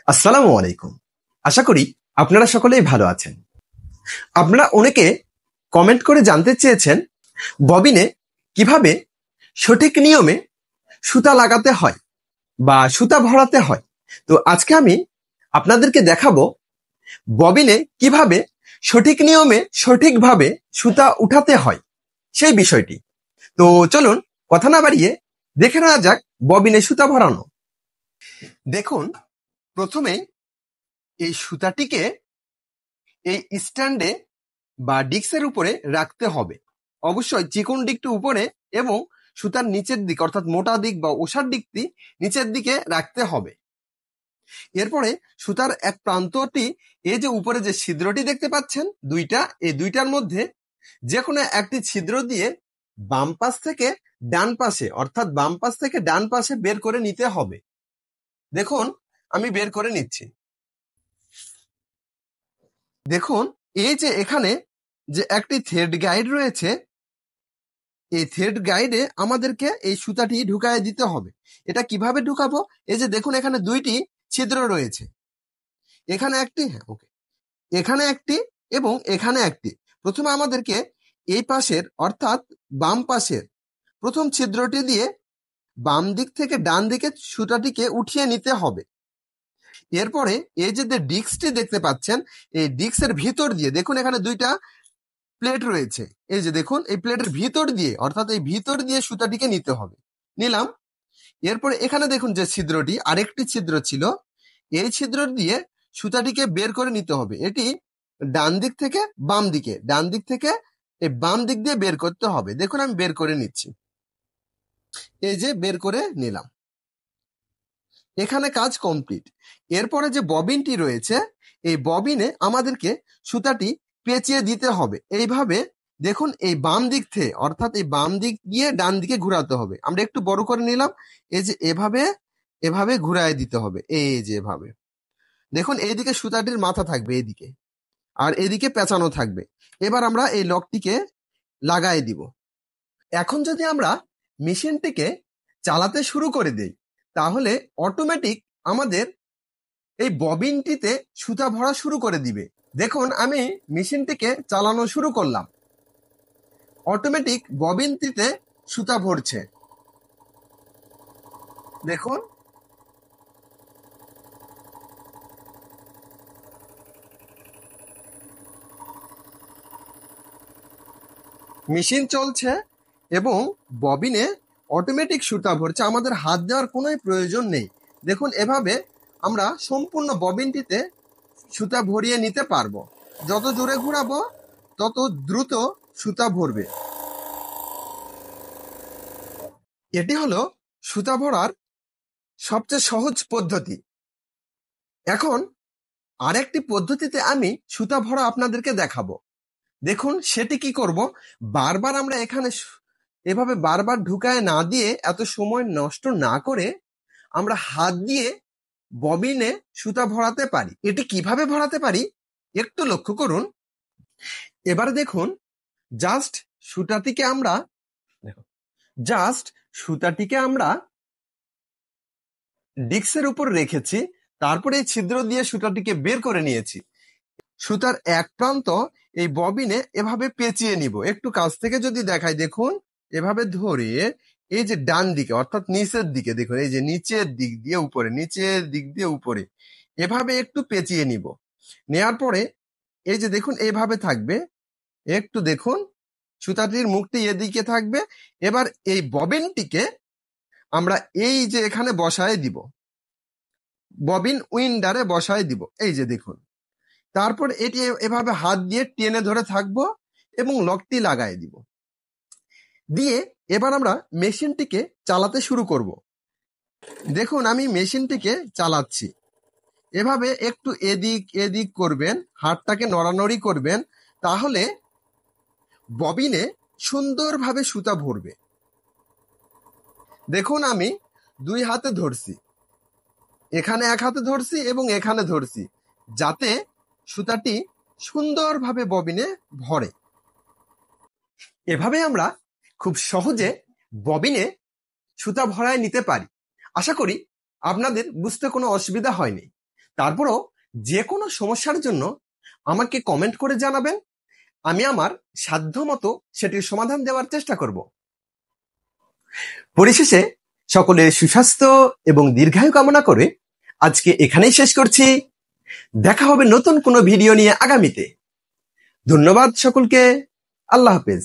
আসসালামু আলাইকুম। আশা করি আপনারা সকলেই ভালো আছেন। আপনারা অনেকে কমেন্ট করে জানতে চেয়েছেন ববিনে কিভাবে সঠিক নিয়মে সুতা লাগাতে হয় বা সুতা ভরাতে হয়। তো আজকে আমি আপনাদেরকে দেখাবো ববিনে কিভাবে সঠিক নিয়মে সঠিকভাবে সুতা উঠাতে হয় সেই বিষয়টি। তো চলুন কথা না বাড়িয়ে দেখে নেওয়া যাক ববিনে সুতা ভরানো। দেখুন, প্রথমে এই সুতাটিকে এই স্ট্যান্ডে বা ডিস্কের উপরে রাখতে হবে। অবশ্যই চিকন দিকটি উপরে এবং সুতার নিচের দিক অর্থাৎ মোটা দিক বা ওষার দিকটি নিচের দিকে রাখতে হবে। এরপরে সুতার এক প্রান্তটি এই যে উপরে যে ছিদ্রটি দেখতে পাচ্ছেন দুইটা, এই দুইটার মধ্যে যে কোনো একটি ছিদ্র দিয়ে বাম পাশ থেকে ডান পাশে অর্থাৎ বাম পাশ থেকে ডান পাশে বের করে নিতে হবে। দেখুন, আমি বের করে নিচ্ছি। দেখুন, এই যে এখানে যে একটি থ্রেড গাইড রয়েছে, এই থ্রেড গাইডে আমাদেরকে এই সুতাটি ঢুকায় দিতে হবে। এটা কিভাবে ঢুকাবো? এই যে দেখুন, এখানে দুইটি ছিদ্র রয়েছে, এখানে একটি, হ্যাঁ ওকে, এখানে একটি এবং এখানে একটি। প্রথমে আমাদেরকে এই পাশের অর্থাৎ বাম পাশের প্রথম ছিদ্রটি দিয়ে বাম দিক থেকে ডান দিকে সুতাটিকে উঠিয়ে নিতে হবে। এরপরে এই যে ডিস্কটি দেখতে পাচ্ছেন, এই ডিস্কের ভিতর দিয়ে দেখুন এখানে দুইটা প্লেট রয়েছে, এই যে দেখুন এই প্লেটের ভিতর দিয়ে অর্থাৎ এই ভিতর দিয়ে সুতাটিকে নিতে হবে। নিলাম। এরপরে এখানে দেখুন যে ছিদ্রটি, আরেকটি ছিদ্র ছিল, এই ছিদ্র দিয়ে সুতাটিকে বের করে নিতে হবে। এটি ডান দিক থেকে বাম দিকে, ডান দিক থেকে এই বাম দিক দিয়ে বের করতে হবে। দেখুন আমি বের করে নিচ্ছি, এই যে বের করে নিলাম। এখানে কাজ কমপ্লিট। এরপরে যে ববিনটি রয়েছে, এই ববিনে আমাদেরকে সুতাটি পেঁচিয়ে দিতে হবে। এইভাবে দেখুন, এই বাম দিক থেকে অর্থাৎ এই বাম দিক দিয়ে ডান দিকে ঘুরাতে হবে। আমরা একটু বড় করে নিলাম, এই যে এভাবে এভাবে ঘুরায় দিতে হবে, এই যে এভাবে। দেখুন, এইদিকে সুতাটির মাথা থাকবে এদিকে, আর এদিকে পেঁচানো থাকবে। এবার আমরা এই লকটিকে লাগাই দিব। এখন যদি আমরা মেশিনটিকে চালাতে শুরু করে দেই, তাহলে অটোমেটিক আমাদের এই ববিনটিতে সুতা ভরা শুরু করে দিবে। দেখুন, আমি মেশিনটিকে চালানো শুরু করলাম, অটোমেটিক ববিনটিতে সুতা ভরছে। দেখুন, মেশিন চলছে এবং ববিনে অটোমেটিক সুতা ভরছে, আমাদের হাত দেওয়ার কোনো প্রয়োজন নেই। দেখুন, এভাবে আমরা সম্পূর্ণ ববিনটিতে সুতা ভরিয়ে নিতে পারবো। যত জোরে ঘোরাবো তত দ্রুত সুতা ভরবে। এটি হলো সুতা ভরার সবচেয়ে সহজ পদ্ধতি। এখন আরেকটি পদ্ধতিতে আমি সুতা ভরা আপনাদেরকে দেখাবো। দেখুন, সেটি কি করব, বারবার আমরা এখানে এভাবে বারবার ঢুকায় না দিয়ে, এত সময় নষ্ট না করে আমরা হাত দিয়ে ববিনে সুতা ভরাতে পারি। এটি কিভাবে ভরাতে পারি একটু লক্ষ্য করুন। এবার দেখুন, জাস্ট সুতাটিকে আমরা ডিস্কের উপর রেখেছি, তারপরে এই ছিদ্র দিয়ে সুতাটিকে বের করে নিয়েছি। সুতার এক প্রান্ত এই ববিনে এভাবে পেঁচিয়ে নিব। একটু কাছ থেকে যদি দেখাই, দেখুন এভাবে ধরে এই যে ডান দিকে অর্থাৎ নিচের দিকে, দেখুন এই যে নিচের দিক দিয়ে উপরে, নিচের দিক দিয়ে উপরে এভাবে একটু পেঁচিয়ে নিব। নেয়ার পরে এই যে দেখুন এইভাবে থাকবে, একটু দেখুন সুতাটির মুখটি এদিকে থাকবে। এবার এই ববিনটিকে আমরা এই যে এখানে বসায় দিব, ববিন উইন্ডারে বসায় দিব, এই যে দেখুন। তারপর এটি এভাবে হাত দিয়ে টেনে ধরে থাকবো এবং লকটি লাগাই দিব। দিয়ে এবার আমরা মেশিনটিকে চালাতে শুরু করব। দেখুন, আমি মেশিনটিকে চালাচ্ছি। এভাবে একটু এদিক এদিক করবেন, হাতটাকে নড়ানড়ি করবেন, তাহলে ববিনে সুন্দরভাবে সুতা ভরবে। দেখুন, আমি দুই হাতে ধরছি, এখানে এক হাতে ধরছি এবং এখানে ধরছি, যাতে সুতাটি সুন্দরভাবে ববিনে ভরে। এভাবে আমরা খুব সহজে ববিনে সুতা ভরায় নিতে পারি। আশা করি আপনাদের বুঝতে কোনো অসুবিধা হয়নি। তারপরও যে কোনো সমস্যার জন্য আমাকে কমেন্ট করে জানাবেন, আমি আমার সাধ্যমতো সেটির সমাধান দেওয়ার চেষ্টা করব। পরিশেষে সকলের সুস্বাস্থ্য এবং দীর্ঘায়ু কামনা করে আজকে এখানেই শেষ করছি। দেখা হবে নতুন কোনো ভিডিও নিয়ে আগামীতে। ধন্যবাদ সকলকে। আল্লাহ হাফেজ।